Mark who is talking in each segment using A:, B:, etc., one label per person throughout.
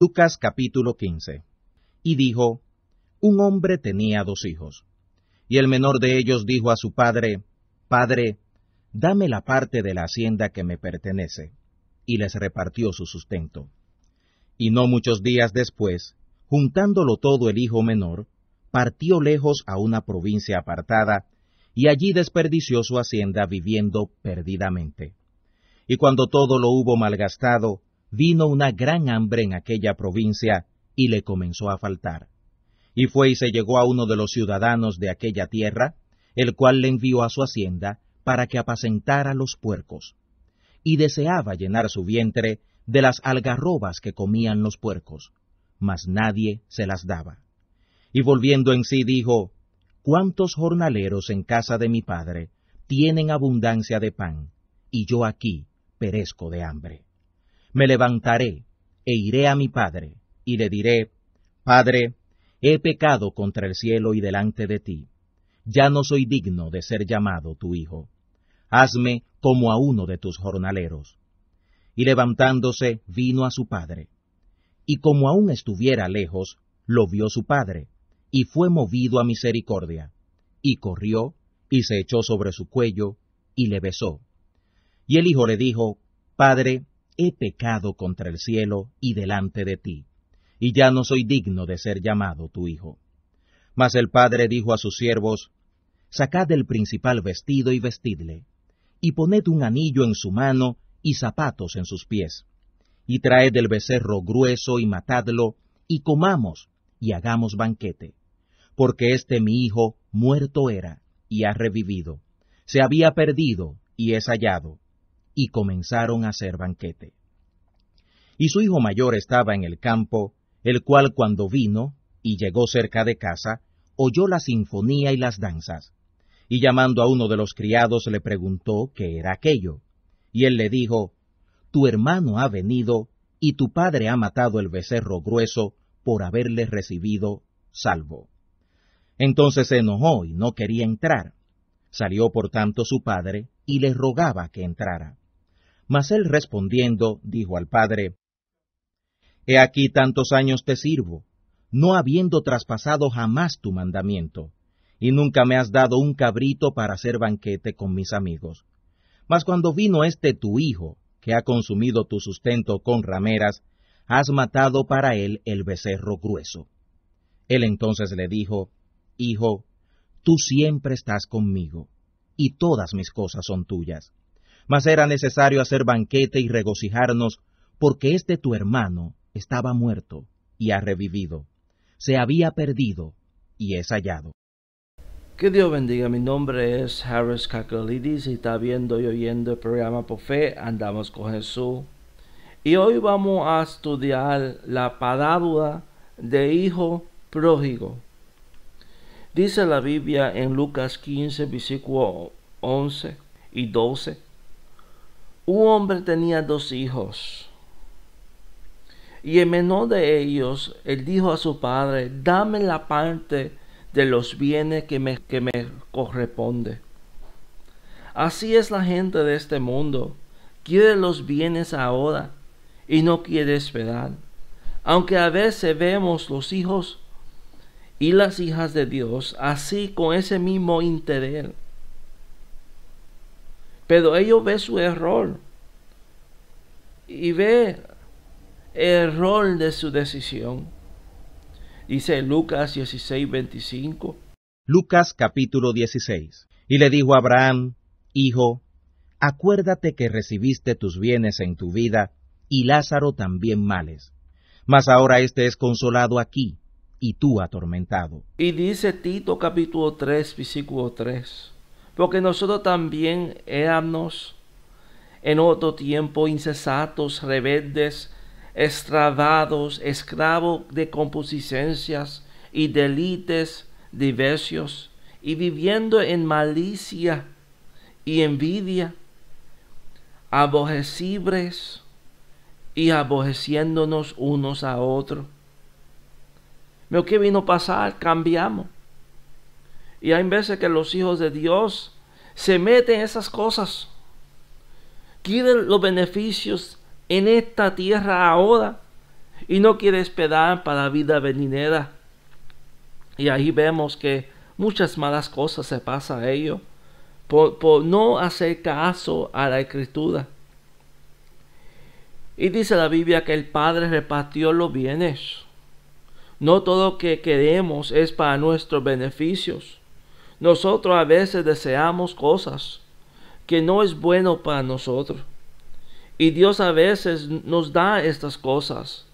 A: Lucas capítulo 15. Y dijo, un hombre tenía 2 hijos, y el menor de ellos dijo a su padre, Padre, dame la parte de la hacienda que me pertenece, y les repartió su sustento. Y no muchos días después, juntándolo todo el hijo menor, partió lejos a una provincia apartada, y allí desperdició su hacienda viviendo perdidamente. Y cuando todo lo hubo malgastado, vino una gran hambre en aquella provincia, y le comenzó a faltar. Y fue y se llegó a uno de los ciudadanos de aquella tierra, el cual le envió a su hacienda para que apacentara los puercos. Y deseaba llenar su vientre de las algarrobas que comían los puercos, mas nadie se las daba. Y volviendo en sí dijo, ¿cuántos jornaleros en casa de mi padre tienen abundancia de pan, y yo aquí perezco de hambre? Me levantaré e iré a mi padre, y le diré, Padre, he pecado contra el cielo y delante de ti. Ya no soy digno de ser llamado tu hijo. Hazme como a uno de tus jornaleros. Y levantándose, vino a su padre. Y como aún estuviera lejos, lo vio su padre, y fue movido a misericordia. Y corrió, y se echó sobre su cuello, y le besó. Y el hijo le dijo, Padre, he pecado contra el cielo y delante de ti, y ya no soy digno de ser llamado tu hijo. Mas el padre dijo a sus siervos, Sacad el principal vestido y vestidle, y poned un anillo en su mano y zapatos en sus pies, y traed el becerro grueso y matadlo, y comamos, y hagamos banquete, porque mi hijo muerto era, y ha revivido, se había perdido, y es hallado. Y comenzaron a hacer banquete. Y su hijo mayor estaba en el campo, el cual cuando vino, y llegó cerca de casa, oyó la sinfonía y las danzas. Y llamando a uno de los criados le preguntó qué era aquello. Y él le dijo, Tu hermano ha venido, y tu padre ha matado el becerro grueso por haberle recibido salvo. Entonces se enojó y no quería entrar. Salió por tanto su padre, y le rogaba que entrara. Mas él respondiendo, dijo al padre, He aquí tantos años te sirvo, no habiendo traspasado jamás tu mandamiento, y nunca me has dado un cabrito para hacer banquete con mis amigos. Mas cuando vino tu hijo, que ha consumido tu sustento con rameras, has matado para él el becerro grueso. Él entonces le dijo, Hijo, tú siempre estás conmigo, y todas mis cosas son tuyas. Mas era necesario hacer banquete y regocijarnos, porque tu hermano estaba muerto y ha revivido. Se había perdido y es hallado.
B: Que Dios bendiga. Mi nombre es Harris Kakalidis y está viendo y oyendo el programa Por Fe Andamos con Jesús. Y hoy vamos a estudiar la parábola de hijo pródigo. Dice la Biblia en Lucas 15, versículos 11 y 12. Un hombre tenía 2 hijos. Y el menor de ellos, él dijo a su padre, dame la parte de los bienes que me corresponde. Así es la gente de este mundo. Quiere los bienes ahora y no quiere esperar. Aunque a veces vemos los hijos y las hijas de Dios así con ese mismo interés. Pero ellos ven su error y ven el error de su decisión. Dice Lucas 16, 25.
A: Lucas capítulo 16. Y le dijo a Abraham, Hijo, acuérdate que recibiste tus bienes en tu vida, y Lázaro también males. Mas ahora es consolado aquí, y tú atormentado.
B: Y dice Tito capítulo 3, versículo 3. Porque nosotros también éramos en otro tiempo insensatos, rebeldes, extravados, esclavos de concupiscencias y delitos diversos, y viviendo en malicia y envidia, aborrecibles y aborreciéndonos unos a otros. Lo que vino a pasar, cambiamos. Y hay veces que los hijos de Dios se meten en esas cosas. Quieren los beneficios en esta tierra ahora y no quiere esperar para la vida venidera. Y ahí vemos que muchas malas cosas se pasan a ellos por no hacer caso a la Escritura. Y dice la Biblia que el Padre repartió los bienes. No todo lo que queremos es para nuestros beneficios. Nosotros a veces deseamos cosas que no es bueno para nosotros. Y Dios a veces nos da estas cosas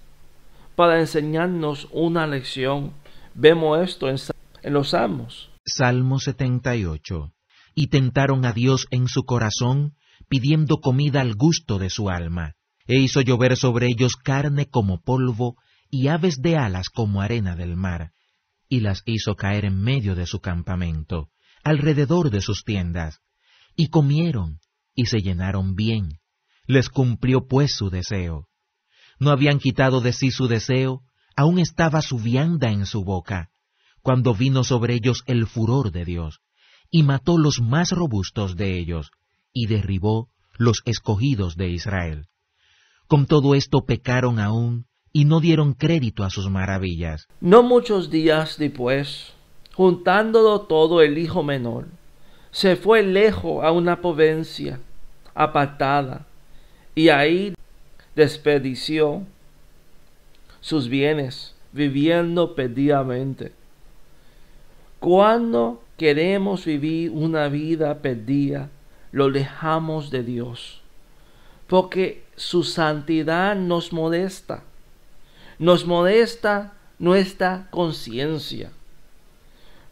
B: para enseñarnos una lección. Vemos esto en los Salmos.
A: Salmo 78. Y tentaron a Dios en su corazón, pidiendo comida al gusto de su alma. E hizo llover sobre ellos carne como polvo, y aves de alas como arena del mar. Y las hizo caer en medio de su campamento, alrededor de sus tiendas. Y comieron, y se llenaron bien. Les cumplió pues su deseo. No habían quitado de sí su deseo, aún estaba su vianda en su boca, cuando vino sobre ellos el furor de Dios, y mató los más robustos de ellos, y derribó los escogidos de Israel. Con todo esto pecaron aún, y no dieron crédito a sus maravillas.
B: No muchos días después, juntándolo todo el hijo menor, se fue lejos a una provincia apartada, y ahí desperdició sus bienes, viviendo perdidamente. Cuando queremos vivir una vida perdida, lo dejamos de Dios, porque su santidad nos molesta nuestra conciencia,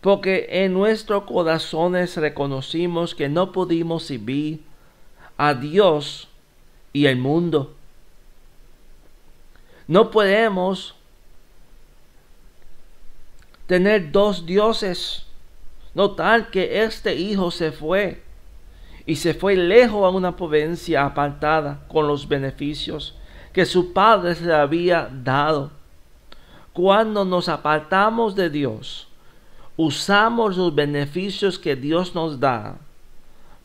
B: porque en nuestros corazones reconocimos que no pudimos servir a Dios y al mundo. No podemos tener dos dioses. Notar que este hijo se fue lejos a una provincia apartada con los beneficios que su padre le había dado. Cuando nos apartamos de Dios, usamos los beneficios que Dios nos da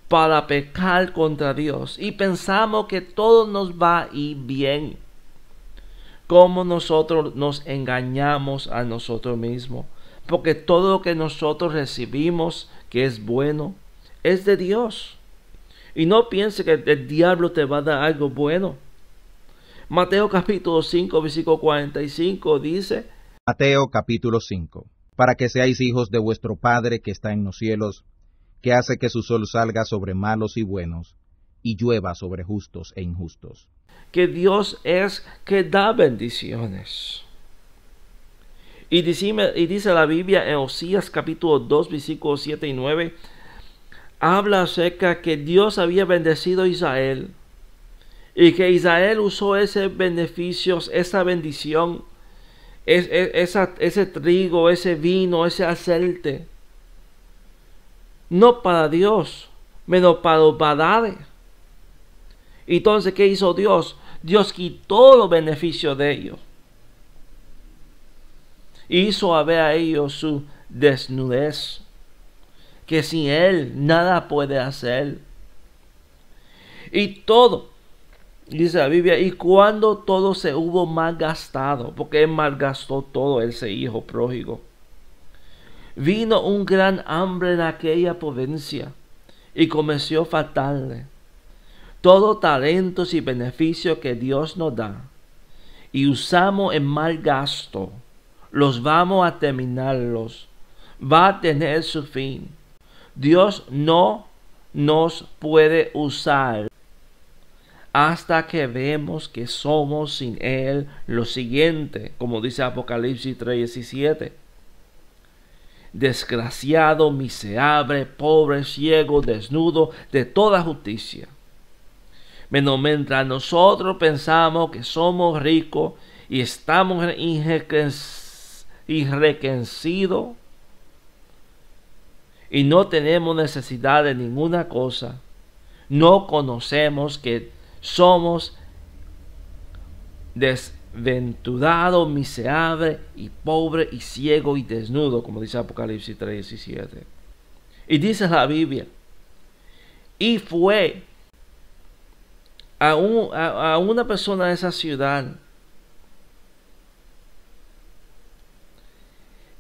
B: para pecar contra Dios y pensamos que todo nos va a ir bien. Como nosotros nos engañamos a nosotros mismos, porque todo lo que nosotros recibimos que es bueno es de Dios. Y no piense que el diablo te va a dar algo bueno. Mateo capítulo 5 versículo 45 dice:
A: Mateo capítulo 5. Para que seáis hijos de vuestro Padre que está en los cielos, que hace que su sol salga sobre malos y buenos, y llueva sobre justos e injustos.
B: Que Dios es que da bendiciones. Y dice la Biblia en Oseas capítulo 2 versículos 7 y 9, habla acerca que Dios había bendecido a Israel y que Israel usó ese beneficio, esa bendición, ese trigo, ese vino, ese aceite, no para Dios, menos para los Baales. Entonces, ¿qué hizo Dios? Dios quitó los beneficios de ellos. Hizo a ver a ellos su desnudez, que sin Él nada puede hacer. Y todo, dice la Biblia, y cuando todo se hubo malgastado, porque Él malgastó todo ese hijo pródigo, vino un gran hambre en aquella provincia y comenzó a faltarle todo talentos y beneficios que Dios nos da, y usamos en mal gasto, los vamos a terminarlos, va a tener su fin. Dios no nos puede usar hasta que vemos que somos sin Él lo siguiente, como dice Apocalipsis 3:17. Desgraciado, miserable, pobre, ciego, desnudo de toda justicia. Menos mientras nosotros pensamos que somos ricos y estamos enriquecidos y no tenemos necesidad de ninguna cosa, no conocemos que somos desventurados, miserables y pobres y ciegos y desnudos, como dice Apocalipsis 3:17. Y dice la Biblia, y fue a una persona de esa ciudad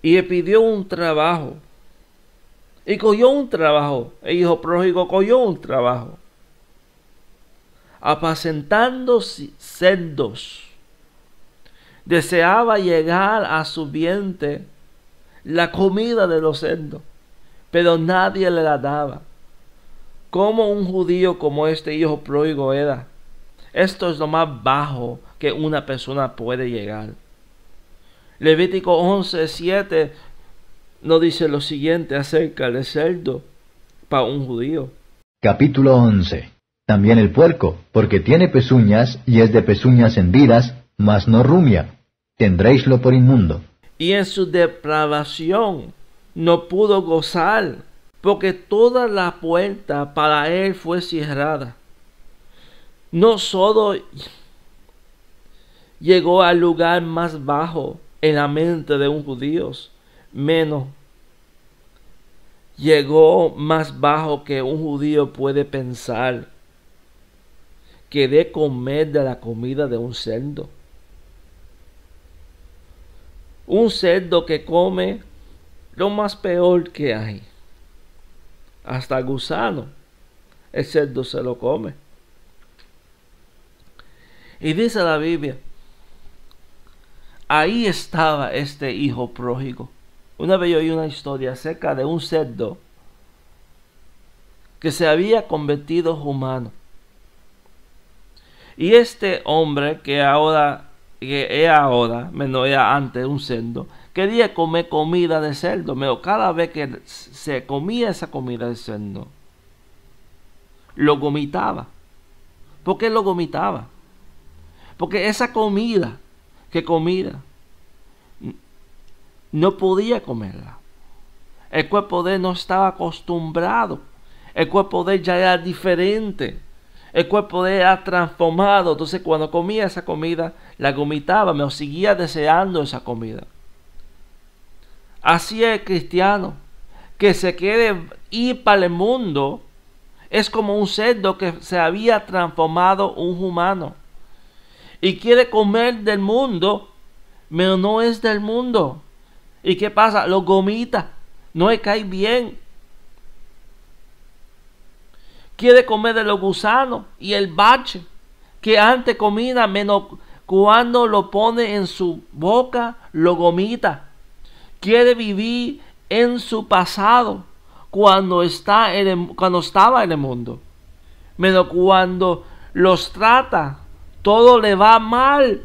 B: y le pidió un trabajo. Y cogió un trabajo. El hijo pródigo cogió un trabajo. Apacentando cerdos. Deseaba llegar a su vientre la comida de los cerdos, pero nadie le la daba. Como un judío como este hijo pródigo era. Esto es lo más bajo que una persona puede llegar. Levítico 11:7 nos dice lo siguiente acerca del cerdo para un judío.
C: Capítulo 11. También el puerco, porque tiene pezuñas y es de pezuñas hendidas, mas no rumia. Tendréislo por inmundo.
B: Y en su depravación no pudo gozar, porque toda la puerta para él fue cerrada. No solo llegó al lugar más bajo en la mente de un judío, menos llegó más bajo que un judío puede pensar, que de comer de la comida de un cerdo. Un cerdo que come lo más peor que hay. Hasta gusano, el cerdo se lo come. Y dice la Biblia, ahí estaba este hijo pródigo. Una vez yo oí una historia acerca de un cerdo que se había convertido en humano. Y este hombre que era antes un cerdo, quería comer comida de cerdo, pero cada vez que se comía esa comida de cerdo, lo vomitaba. ¿Por qué lo vomitaba? Porque esa comida que comía, no podía comerla. El cuerpo de él no estaba acostumbrado. El cuerpo de él ya era diferente. El cuerpo de él era transformado. Entonces cuando comía esa comida, la vomitaba, pero seguía deseando esa comida. Así es el cristiano, que se quiere ir para el mundo, es como un cerdo que se había transformado un humano. Y quiere comer del mundo, pero no es del mundo. ¿Y qué pasa? Lo vomita, no le cae bien. Quiere comer de los gusanos y el bache, que antes comía, menos cuando lo pone en su boca, lo vomita. Quiere vivir en su pasado cuando estaba en el mundo. Pero cuando los trata, todo le va mal.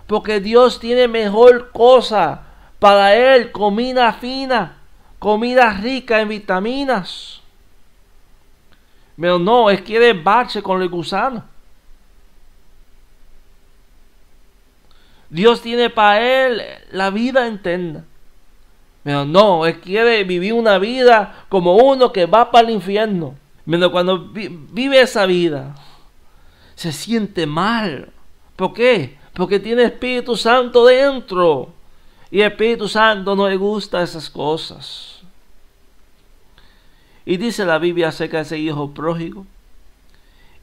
B: Porque Dios tiene mejor cosa para él, comida fina, comida rica en vitaminas. Pero no, él quiere bache con el gusano. Dios tiene para él la vida eterna. Pero no, él quiere vivir una vida como uno que va para el infierno. Pero cuando vive esa vida, se siente mal. ¿Por qué? Porque tiene Espíritu Santo dentro. Y el Espíritu Santo no le gusta esas cosas. Y dice la Biblia acerca de ese hijo pródigo.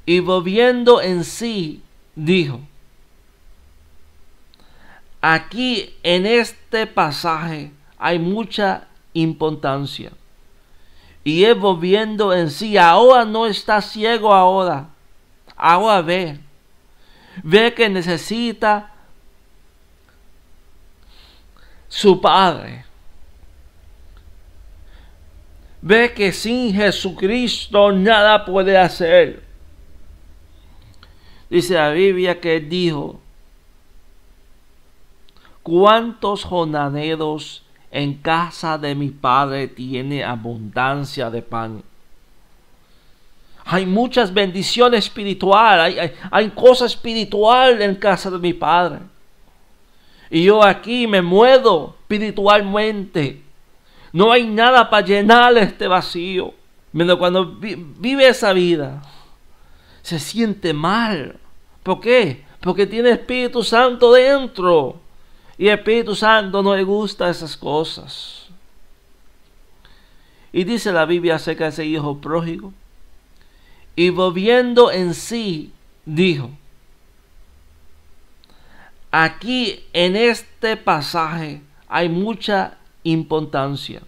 B: Y volviendo en sí, dijo. Aquí en este pasaje hay mucha importancia. Y él volviendo en sí, ahora no está ciego ahora. Ahora ve. Ve que necesita su Padre. Ve que sin Jesucristo nada puede hacer. Dice la Biblia que él dijo, ¿cuántos jornaleros en casa de mi Padre tiene abundancia de pan? Hay muchas bendiciones espirituales, hay cosas espirituales en casa de mi Padre. Y yo aquí me muevo espiritualmente. No hay nada para llenar este vacío. Pero cuando vive esa vida, se siente mal. ¿Por qué? Porque tiene Espíritu Santo dentro. Y el Espíritu Santo no le gusta esas cosas. Y dice la Biblia acerca de ese hijo pródigo. Y volviendo en sí, dijo. Aquí en este pasaje hay mucha importancia.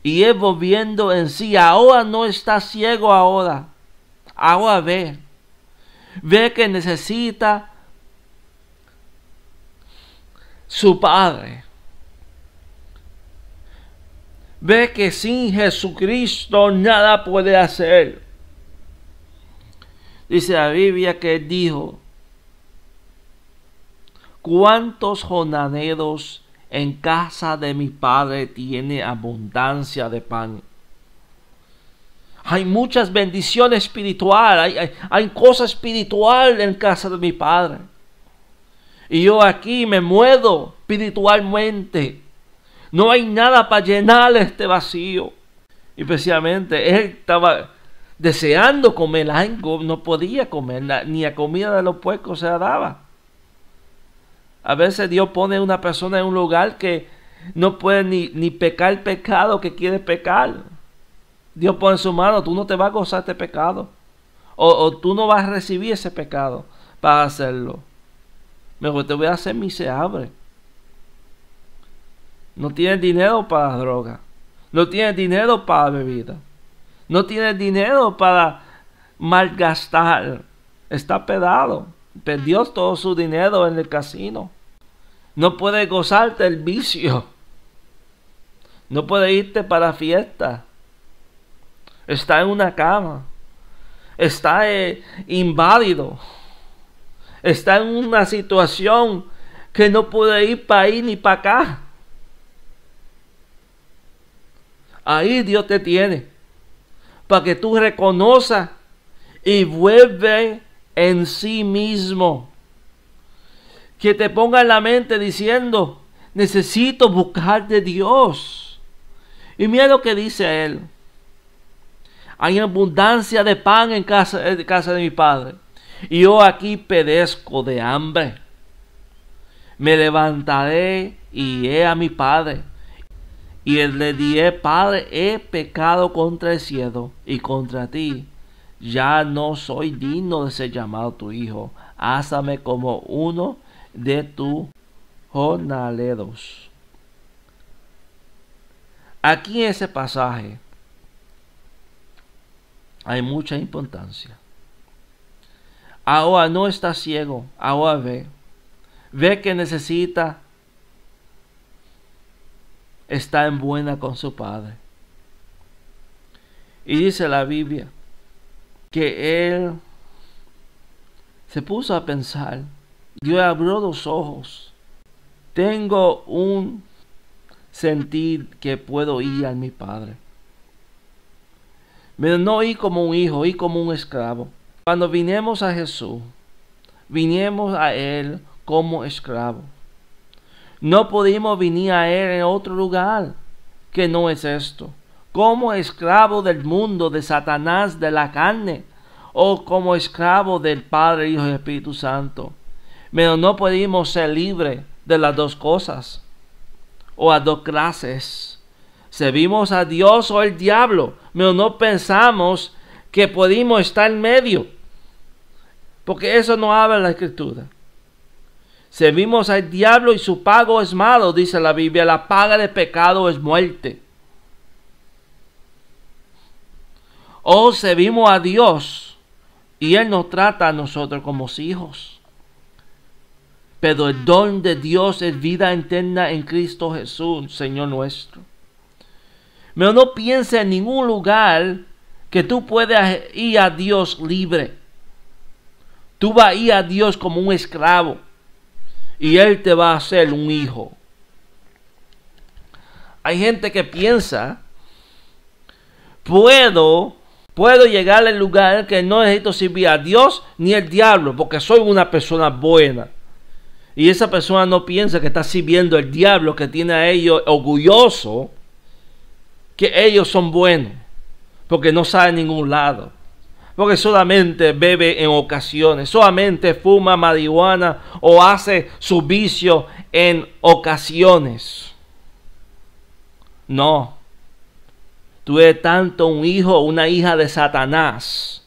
B: Y él volviendo en sí, ahora no está ciego ahora ve. Ve que necesita su Padre. Ve que sin Jesucristo nada puede hacer. Dice la Biblia que él dijo: ¿cuántos jornaleros en casa de mi Padre tiene abundancia de pan? Hay muchas bendiciones espirituales, hay cosas espirituales en casa de mi Padre. Y yo aquí me muevo espiritualmente. No hay nada para llenar este vacío. Y especialmente él estaba deseando comer algo, no podía comer, ni la comida de los puercos se la daba. A veces Dios pone a una persona en un lugar que no puede ni pecar el pecado que quiere pecar. Dios pone en su mano: tú no te vas a gozar este pecado. O tú no vas a recibir ese pecado para hacerlo. Mejor te voy a hacer miserable. No tienes dinero para la droga. No tienes dinero para la bebida. No tienes dinero para malgastar. Está pedado. Perdió todo su dinero en el casino. No puedes gozarte el vicio. No puedes irte para la fiesta. Está en una cama. Está inválido. Está en una situación que no puede ir para ahí ni para acá. Ahí Dios te tiene, para que tú reconozcas y vuelve en sí mismo. Que te ponga en la mente diciendo: necesito buscar de Dios. Y mira lo que dice él: hay abundancia de pan en casa de mi Padre, y yo aquí perezco de hambre. Me levantaré y iré a mi Padre, y le diré: Padre, he pecado contra el cielo y contra ti. Ya no soy digno de ser llamado tu hijo. Hazme como uno de tus jornaleros. Aquí en ese pasaje hay mucha importancia. Ahora no está ciego, ahora ve. Ve que necesita estar en buena con su Padre. Y dice la Biblia que él se puso a pensar. Dios abrió los ojos. Tengo un sentir que puedo ir a mi Padre. Pero no ir como un hijo, ir como un esclavo. Cuando vinimos a Jesús, vinimos a Él como esclavo. No pudimos venir a Él en otro lugar que no es esto. Como esclavo del mundo, de Satanás, de la carne, o como esclavo del Padre, Hijo y Espíritu Santo. Pero no pudimos ser libres de las dos cosas, o a dos clases. Servimos a Dios o al diablo, pero no pensamos que podemos estar en medio, porque eso no habla la Escritura. Servimos al diablo y su pago es malo, dice la Biblia. La paga de pecado es muerte. O servimos a Dios y Él nos trata a nosotros como hijos. Pero el don de Dios es vida eterna en Cristo Jesús, Señor nuestro. Pero no piense en ningún lugar que tú puedas ir a Dios libre. Tú vas a ir a Dios como un esclavo y Él te va a hacer un hijo. Hay gente que piensa: puedo llegar al lugar que no necesito servir a Dios ni al diablo, porque soy una persona buena. Y esa persona no piensa que está sirviendo al diablo, que tiene a ellos orgulloso, que ellos son buenos, porque no sale a ningún lado, porque solamente bebe en ocasiones, solamente fuma marihuana o hace su vicio en ocasiones. No, tú eres tanto un hijo o una hija de Satanás.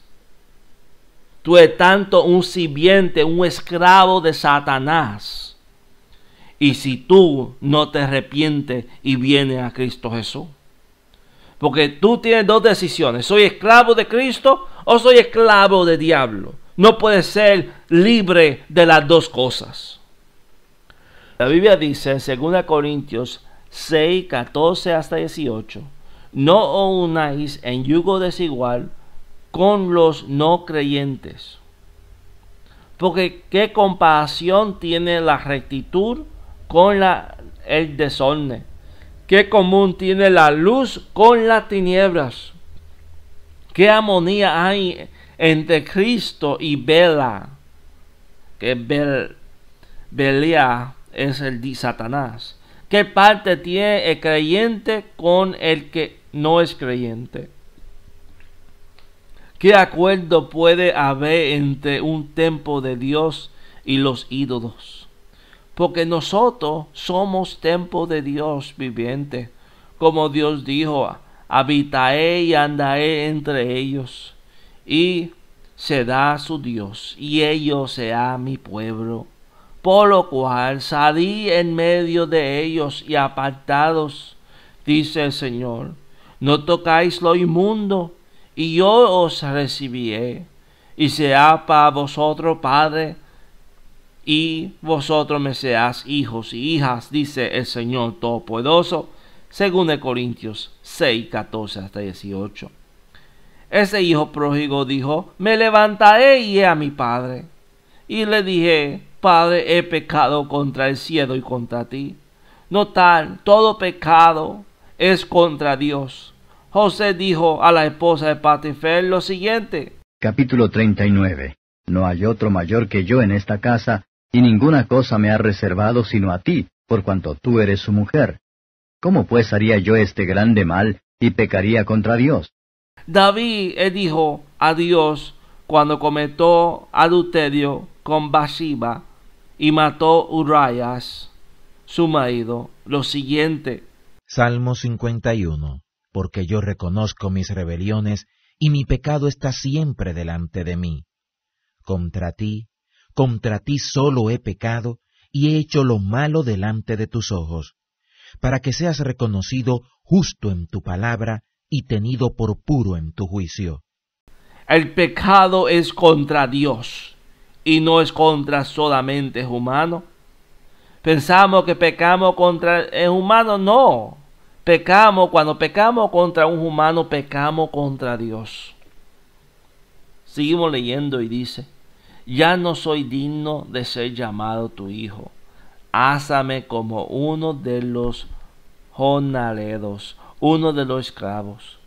B: Tú eres tanto un sirviente, un esclavo de Satanás. y si tú no te arrepientes y vienes a Cristo Jesús. Porque tú tienes dos decisiones: ¿soy esclavo de Cristo o soy esclavo del diablo? No puedes ser libre de las dos cosas. La Biblia dice en 2 Corintios 6, 14 hasta 18: no os unáis en yugo desigual con los no creyentes. Porque qué comparación tiene la rectitud con el desorden. Qué común tiene la luz con las tinieblas. Qué armonía hay entre Cristo y Bela. Que Belía es el de Satanás. ¿Qué parte tiene el creyente con el que no es creyente? ¿Qué acuerdo puede haber entre un templo de Dios y los ídolos? Porque nosotros somos templo de Dios viviente. Como Dios dijo: habitaré y andaré entre ellos, y será su Dios, y ellos serán mi pueblo. Por lo cual salí en medio de ellos y apartados, dice el Señor. No tocáis lo inmundo, y yo os recibiré, y será para vosotros Padre, y vosotros me seáis hijos y hijas, dice el Señor Todopoderoso. 2 Corintios 6, 14 hasta 18. Ese hijo pródigo dijo: me levantaré y iré a mi padre. Y le dije: Padre, he pecado contra el cielo y contra ti. No tal, todo pecado es contra Dios. José dijo a la esposa de Potifar lo siguiente.
C: Capítulo 39. No hay otro mayor que yo en esta casa, y ninguna cosa me ha reservado sino a ti, por cuanto tú eres su mujer. ¿Cómo pues haría yo este grande mal, y pecaría contra Dios?
B: David dijo a Dios cuando cometió adulterio con Bathsheba y mató a Urias, su marido, lo siguiente.
A: Salmo 51. Porque yo reconozco mis rebeliones, y mi pecado está siempre delante de mí. Contra ti solo he pecado, y he hecho lo malo delante de tus ojos, para que seas reconocido justo en tu palabra, y tenido por puro en tu juicio.
B: El pecado es contra Dios, y no es contra solamente humano. Pensamos que pecamos contra el humano, no. Cuando pecamos contra un humano, pecamos contra Dios. Seguimos leyendo y dice: ya no soy digno de ser llamado tu hijo. Házame como uno de los jornaleros, uno de los esclavos.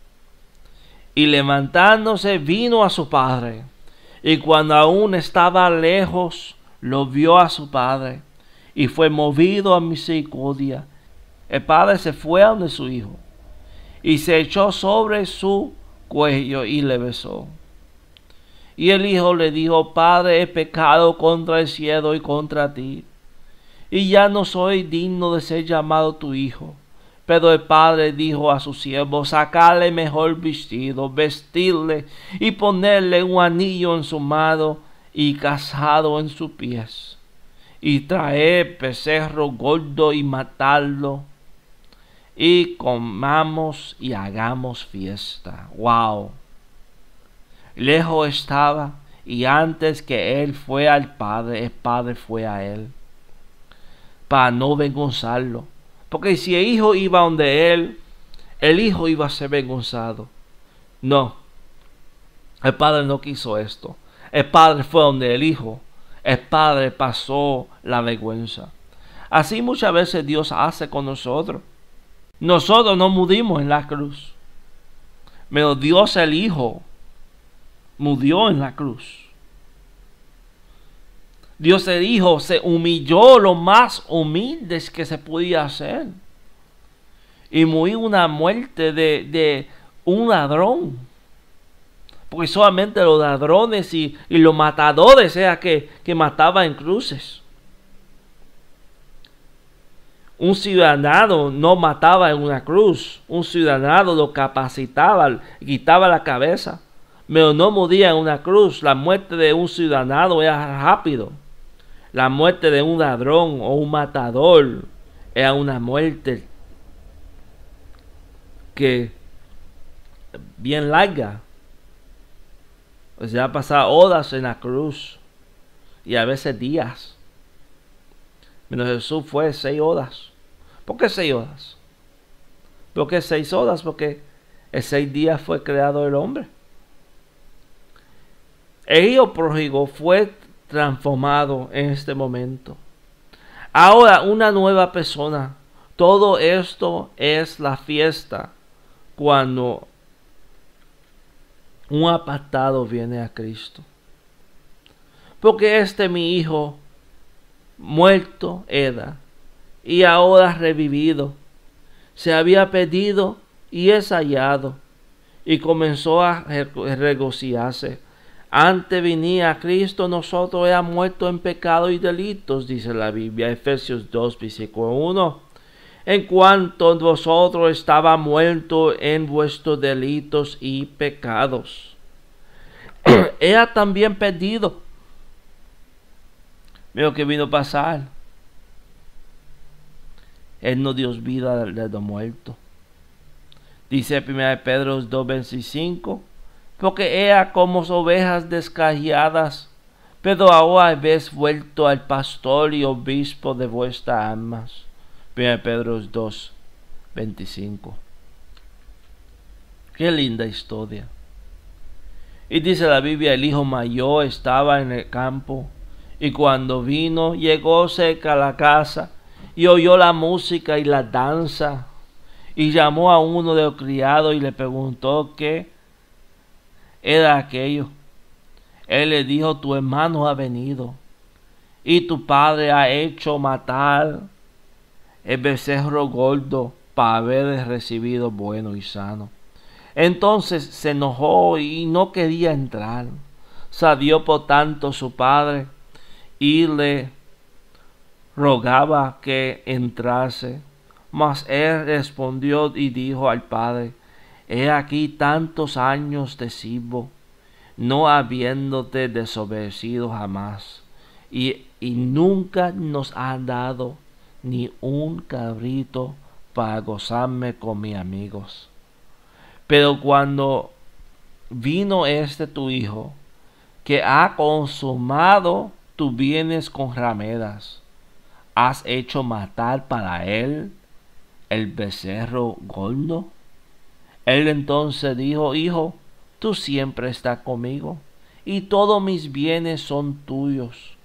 B: Y levantándose vino a su padre, y cuando aún estaba lejos, lo vio a su padre, y fue movido a misericordia. El padre se fue a donde su hijo, y se echó sobre su cuello y le besó. Y el hijo le dijo: Padre, he pecado contra el cielo y contra ti, y ya no soy digno de ser llamado tu hijo. Pero el padre dijo a su siervo: sacarle mejor vestido, vestirle y ponerle un anillo en su mano y calzado en sus pies, y traer becerro gordo y matarlo, y comamos y hagamos fiesta. Wow. Lejos estaba, y antes que él fue al padre, el padre fue a él, para no avergonzarlo. Porque si el hijo iba donde él, el hijo iba a ser avergonzado. No, el padre no quiso esto. El padre fue donde el hijo. El padre pasó la vergüenza. Así muchas veces Dios hace con nosotros. Nosotros no murimos en la cruz, pero Dios el Hijo murió en la cruz. Dios el Hijo se humilló lo más humilde que se podía hacer, y murió una muerte de un ladrón. Porque solamente los ladrones y los matadores era que mataban en cruces. Un ciudadano no mataba en una cruz. Un ciudadano lo capacitaba, quitaba la cabeza, pero no moría en una cruz. La muerte de un ciudadano era rápido. La muerte de un ladrón o un matador era una muerte que bien larga. O sea, pasar horas en la cruz y a veces días. Pero Jesús fue 6 horas. ¿Por qué 6 horas? ¿Por qué 6 horas? Porque en 6 días fue creado el hombre. El hijo pródigo fue transformado en este momento. Ahora una nueva persona. Todo esto es la fiesta cuando un apartado viene a Cristo. Porque mi hijo muerto era y ahora revivido. Se había perdido y es hallado. Y comenzó a regocijarse. Antes venía a Cristo, nosotros éramos muertos en pecado y delitos, dice la Biblia, Efesios 2, versículo 1. En cuanto vosotros estabas muertos en vuestros delitos y pecados. Era también perdido. Mira lo que vino a pasar. Él nos dio vida de los muertos. Dice 1 Pedro 2:25. Porque era como ovejas descarriadas, pero ahora habéis vuelto al pastor y obispo de vuestras almas. 1 Pedro 2:25. Qué linda historia. Y dice la Biblia, el hijo mayor estaba en el campo, y cuando vino, llegó cerca a la casa, y oyó la música y la danza, y llamó a uno de los criados y le preguntó qué era aquello. Él le dijo, tu hermano ha venido, y tu padre ha hecho matar el becerro gordo para haber recibido bueno y sano. Entonces se enojó y no quería entrar. Salió por tanto su padre y le rogaba que entrase. Mas él respondió y dijo al padre, he aquí tantos años te sirvo, no habiéndote desobedecido jamás, y nunca nos han dado ni un cabrito para gozarme con mis amigos. Pero cuando vino tu hijo, que ha consumado tus bienes con rameras, ¿has hecho matar para él el becerro gordo? Él entonces dijo, hijo, tú siempre estás conmigo, y todos mis bienes son tuyos.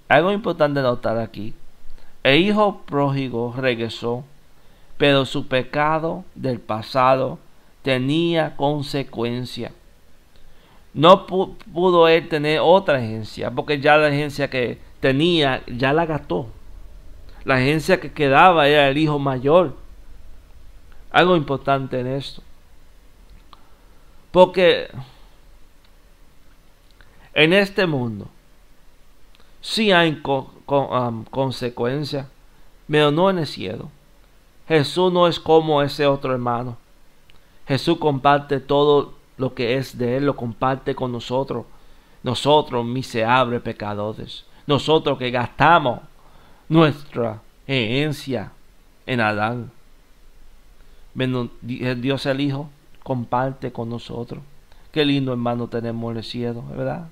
B: Algo importante notar aquí. El hijo pródigo regresó, pero su pecado del pasado tenía consecuencia. No pudo él tener otra agencia, porque ya la agencia que tenía ya la gastó. La agencia que quedaba era el hijo mayor. Algo importante en esto. Porque en este mundo sí hay consecuencias, pero no en el cielo. Jesús no es como ese otro hermano. Jesús comparte todo lo que es de él, lo comparte con nosotros. Nosotros miserables pecadores. Nosotros que gastamos nuestra herencia en Adán. Dios el Hijo comparte con nosotros. Qué lindo hermano tenemos en el cielo, ¿verdad?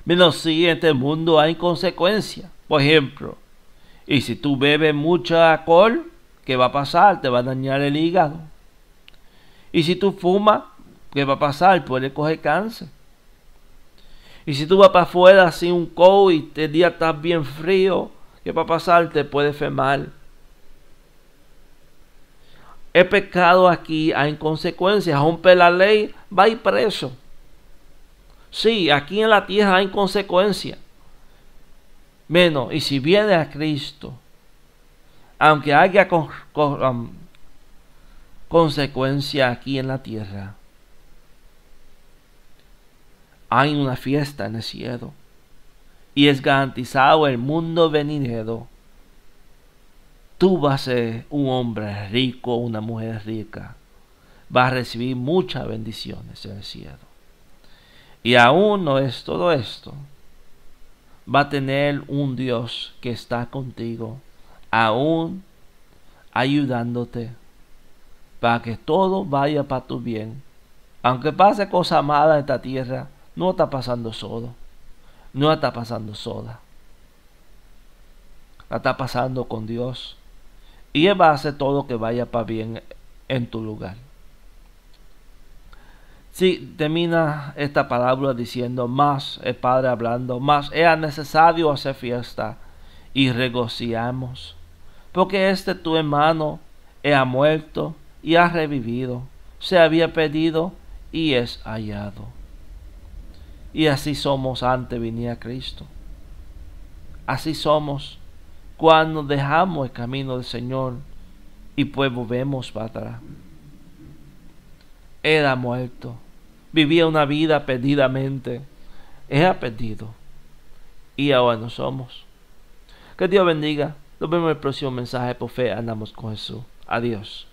B: Pero sí, en este mundo hay consecuencias. Por ejemplo, y si tú bebes mucho alcohol, ¿qué va a pasar? Te va a dañar el hígado. Y si tú fumas, ¿qué va a pasar? Puedes coger cáncer. Y si tú vas para afuera sin un coat y el día está bien frío, ¿qué va a pasar? Te puede enfermar. El pecado aquí hay consecuencias. Romper la ley, va a ir preso. Sí, aquí en la tierra hay consecuencias. Menos, y si viene a Cristo, aunque haya consecuencia aquí en la tierra, hay una fiesta en el cielo y es garantizado el mundo venidero. Tú vas a ser un hombre rico, una mujer rica, vas a recibir muchas bendiciones en el cielo. Y aún no es todo esto. Va a tener un Dios que está contigo, aún ayudándote, para que todo vaya para tu bien. Aunque pase cosas malas en esta tierra, no está pasando solo. No está pasando sola. La está pasando con Dios. Y Él va a hacer todo que vaya para bien en tu lugar. Sí, termina esta palabra diciendo, más el Padre hablando, más era necesario hacer fiesta y regocijamos, porque tu hermano ha muerto y ha revivido, se había perdido y es hallado. Y así somos antes de venir a Cristo. Así somos cuando dejamos el camino del Señor y pues volvemos para atrás. Era muerto, vivía una vida perdidamente, era perdido y ahora no somos. Que Dios bendiga. Nos vemos en el próximo mensaje por fe. Andamos con Jesús. Adiós.